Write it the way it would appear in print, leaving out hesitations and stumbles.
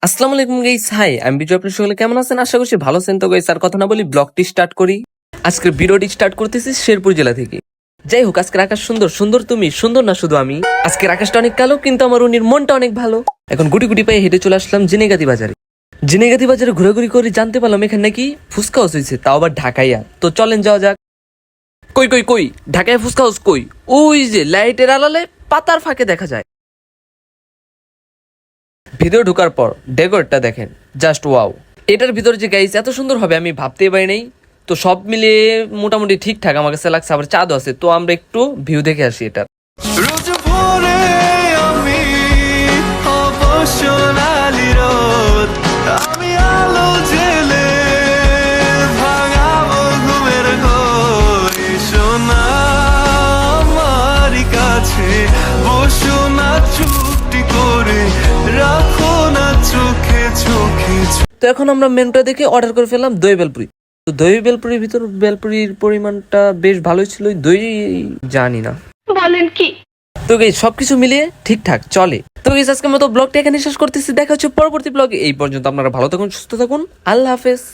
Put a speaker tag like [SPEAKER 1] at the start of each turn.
[SPEAKER 1] আসসালামু আলাইকুম guys, high আমি বিজয়। আপনারা সকলে কেমন আছেন? আশা করছি ভালো আছেন। তো গাইস আর কথা না বলি, ব্লগটি স্টার্ট করি। আজকের ভিডিওটি স্টার্ট করতেছি শেরপুর জেলা থেকে। যাই হোক, আজকের আকাশ সুন্দর সুন্দর, তুমি সুন্দর না শুধু আমি। আজকের আকাশটা অনেক কালো, কিন্তু আমার উনির মনটা অনেক ভালো। এখন গুটি গুটি পায়ে হেঁটে চলে আসলাম জিনেগাতি বাজারে। জিনেগাতি বাজারে ঘোরাঘুরি করে জানতে পারলাম এখানে নাকি ফুচকা হাউস হয়েছে, তাও আবার ঢাকাইয়া। তো চলেন যাওয়া যাক। কই কই কই ঢাকায় ফুচকা হাউস কই? ওই যে লাইটের আড়ালে পাতার ফাঁকে দেখা যায়। ভিতরে ঢোকার পর ডেকোরটা দেখেন, জাস্ট ওয়াও। এটার ভিতর যে গাইস এত সুন্দর হবে আমি ভাবতেই পারি নাই। তো সব মিলিয়ে মোটামুটি ঠিকঠাক আমার কাছে লাগছে। আবার চাঁদও আছে, তো আমরা একটু ভিউ দেখে আসি এটা।
[SPEAKER 2] রোজ ভোরে আমি হব সোনালি রোদ, আমি আলো জেলে ভাঙাবো ঘুমের ঘোর। সোনা আমারই কাছে বসো না চুপটি করে, রাখো না চোখে চোখে।
[SPEAKER 1] তো এখন আমরা মেনুটা দেখে অর্ডার করে ফেললাম দই বেলপুরি। তো দই বেলপুরির ভিতর বেলপুরির পরিমাণটা বেশ ভালোই ছিল। দই জানি না
[SPEAKER 3] বলেন কি।
[SPEAKER 1] তো গাইস সবকিছু মিলিয়ে ঠিকঠাক চলে। তো গাইস আজকের মতো ব্লগটা এখানে শেষ করতেছি। দেখা হচ্ছে পরবর্তী ব্লগে। এই পর্যন্ত আপনারা ভালো থাকুন, সুস্থ থাকুন। আল্লাহ হাফেজ।